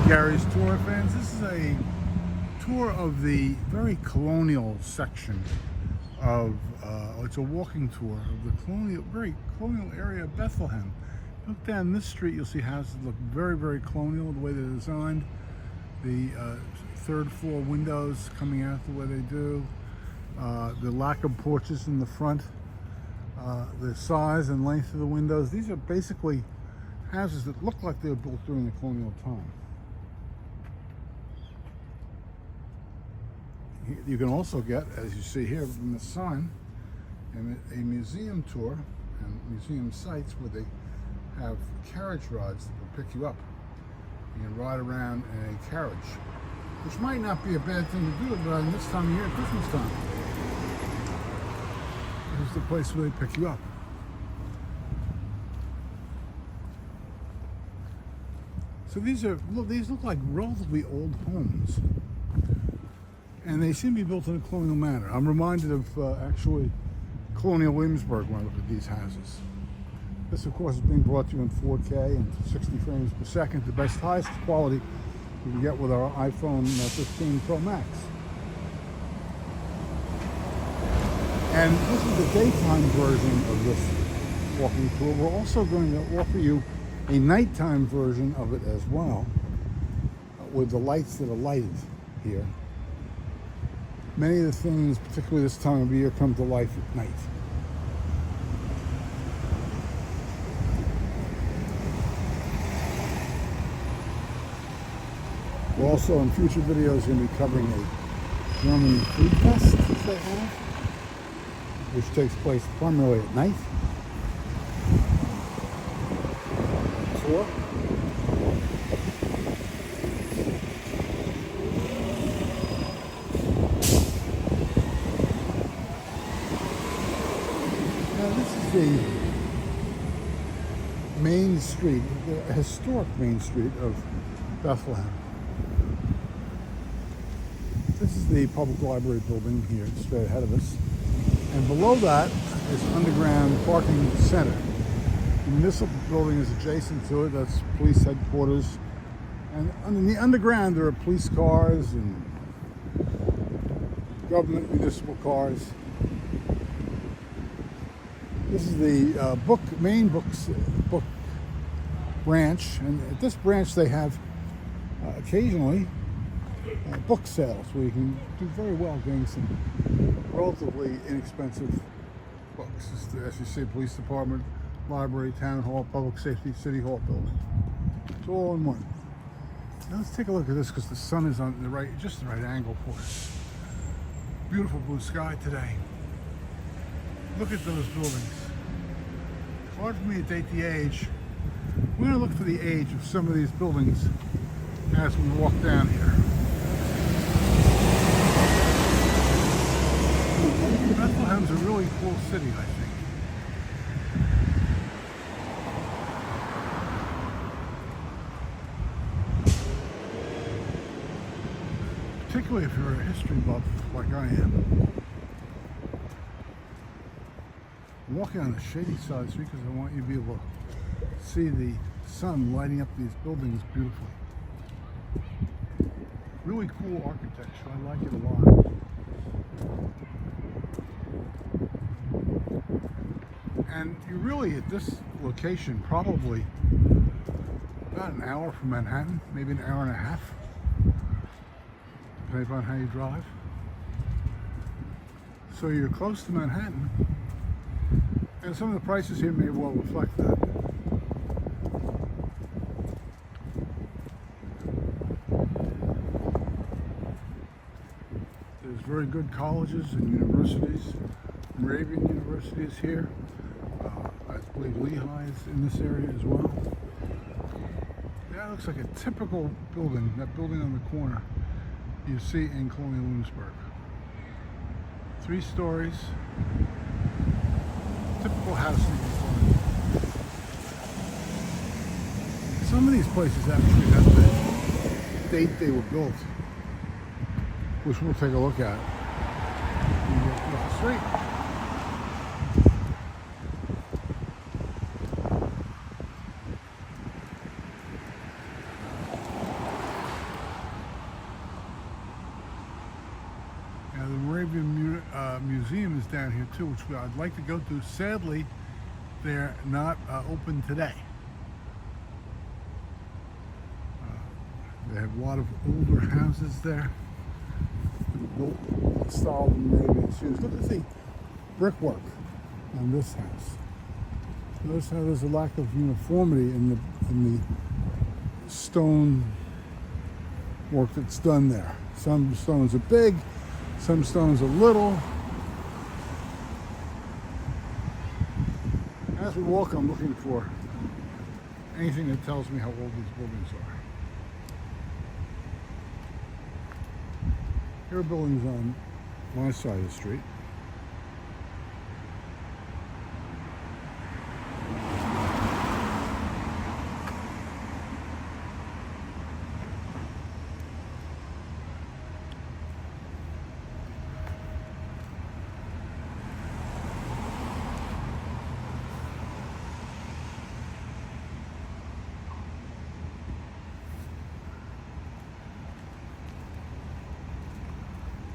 Gary's Tour fans. This is a tour of the very colonial section of, it's a walking tour of the very colonial area of Bethlehem. Look down this street, you'll see houses that look very, very colonial the way they're designed. The third floor windows coming out the way they do. The lack of porches in the front. The size and length of the windows. These are basically houses that look like they were built during the colonial time. You can also get, as you see here from the sign, a museum tour and museum sites where they have carriage rides that will pick you up. You can ride around in a carriage, which might not be a bad thing to do around this time of year, Christmas time. This is the place where they pick you up. So these look like relatively old homes, and they seem to be built in a colonial manner. I'm reminded of actually colonial Williamsburg when I look at these houses. This, of course, is being brought to you in 4K and 60 frames per second, the best, highest quality you can get with our iPhone 15 Pro Max. And this is the daytime version of this walking tour. We're also going to offer you a nighttime version of it as well, with the lights that are lighted here. Many of the things, particularly this time of year, come to life at night. We're also in future videos going to be covering a German food fest that they have, which takes place primarily at night. Tour. Now this is the main street, the historic main street of Bethlehem. This is the public library building here, straight ahead of us. And below that is underground parking center. The municipal building is adjacent to it. That's police headquarters. And in the underground there are police cars and government municipal cars. This is the main book branch. And at this branch they have occasionally book sales where you can do very well getting some relatively inexpensive books. As you see, police department, library, town hall, public safety, city hall building. It's all in one. Now let's take a look at this because the sun is on the right, just the right angle for it. Beautiful blue sky today. Look at those buildings. It's hard for me to date the age. We're going to look for the age of some of these buildings as we walk down here. Bethlehem's a really cool city, I think. Particularly if you're a history buff like I am. I'm walking on the shady side of the street because I want you to be able to see the sun lighting up these buildings beautifully. Really cool architecture. I like it a lot. And you're really at this location probably about an hour from Manhattan, maybe an hour and a half, depending upon how you drive. So you're close to Manhattan, and some of the prices here may well reflect that. There's very good colleges and universities. Moravian University is here. I believe Lehigh is in this area as well. That looks like a typical building, that building on the corner you see in colonial Williamsburg. 3 stories. Typical house in California. Some of these places actually have the date they were built, which we'll take a look at. Off the street. museum is down here too, which I'd like to go to. Sadly, they're not open today. They have a lot of older houses there, built in style of Moravian shoes. Look at the brickwork on this house. Notice how there's a lack of uniformity in the stone work that's done there. Some stones are big, some stones are little. As we walk, I'm looking for anything that tells me how old these buildings are. Here are buildings on my side of the street.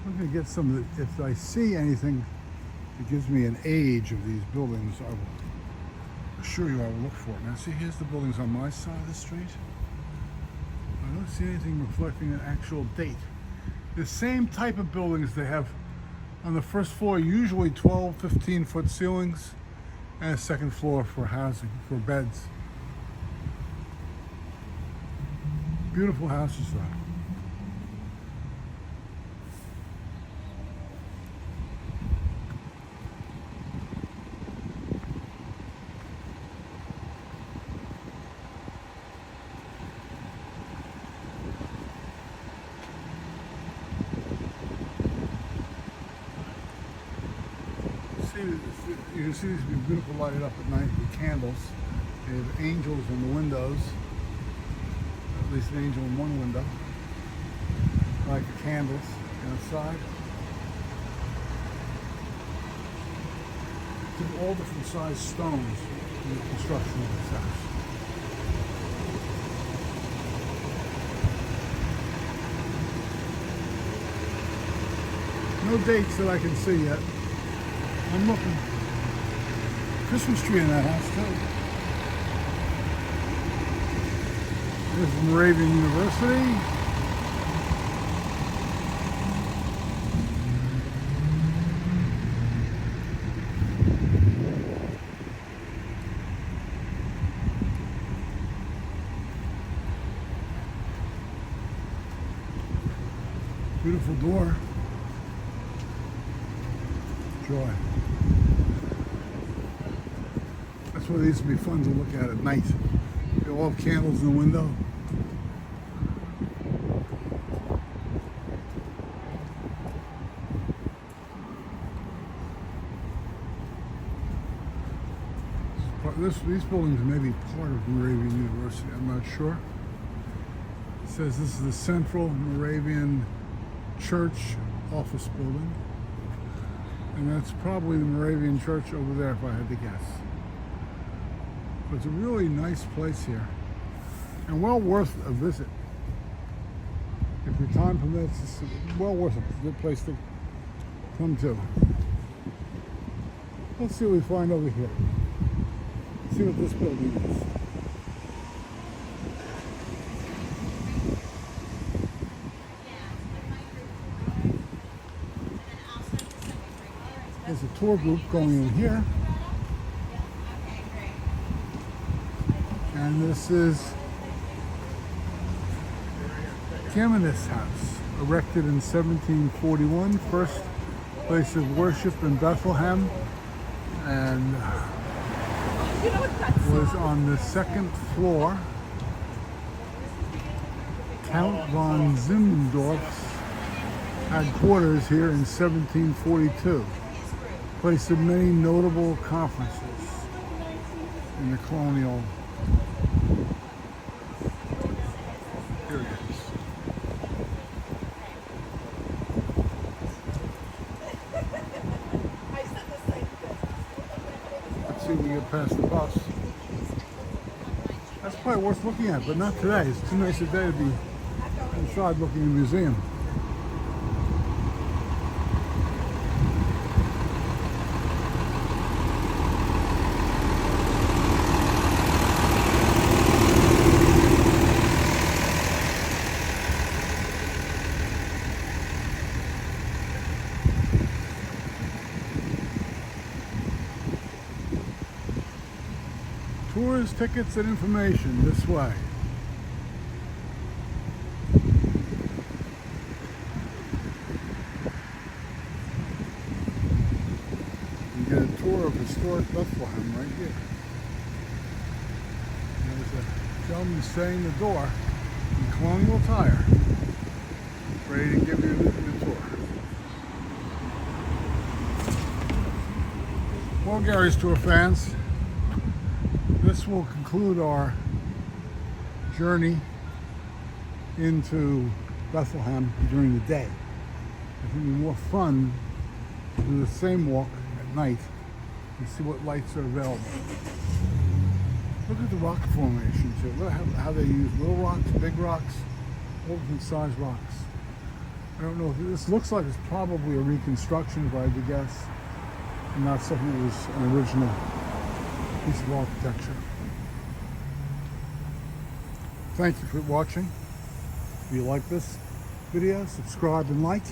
I'm going to get some of the, if I see anything that gives me an age of these buildings, I will assure you I will look for it. Now see, here's the buildings on my side of the street. I don't see anything reflecting an actual date. The same type of buildings they have on the first floor, usually 12, 15-foot ceilings, and a second floor for housing, for beds. Beautiful houses though. You can see these beautiful lighted up at night with candles. They have angels in the windows, at least an angel in one window, like the candles outside. All different sized stones in the construction of this house. No dates that I can see yet. I'm looking. Christmas tree in that house too. There's Moravian University. Beautiful door. Joy. That's why these would be fun to look at night. They all have candles in the window. These buildings may be part of Moravian University, I'm not sure. It says this is the Central Moravian Church office building. And that's probably the Moravian Church over there if I had to guess. But it's a really nice place here. And well worth a visit. If your time permits, it's well worth it. It's a good place to come to. Let's see what we find over here. See what this building is. There's a tour group going in here. And this is Geminus House, erected in 1741, first place of worship in Bethlehem, and was on the second floor. Count von Zimmendorf's had quarters here in 1742. Place of many notable conferences in the colonial periods. Let's see if we can get past the bus. That's probably worth looking at, but not today. It's too nice a day to be inside looking at a museum. Tours, tickets, and information this way. You get a tour of historic Bethlehem right here. There's a gentleman staying the door in colonial attire, ready to give you the tour. Well, Gary's Tour fans, this will conclude our journey into Bethlehem during the day. It will be more fun to do the same walk at night and see what lights are available. Look at the rock formations here. Look how they use little rocks, big rocks, all different size rocks. I don't know if this looks like it's probably a reconstruction, if I had to guess, and not something that was an original piece of architecture. Thank you for watching. If you like this video, subscribe and like.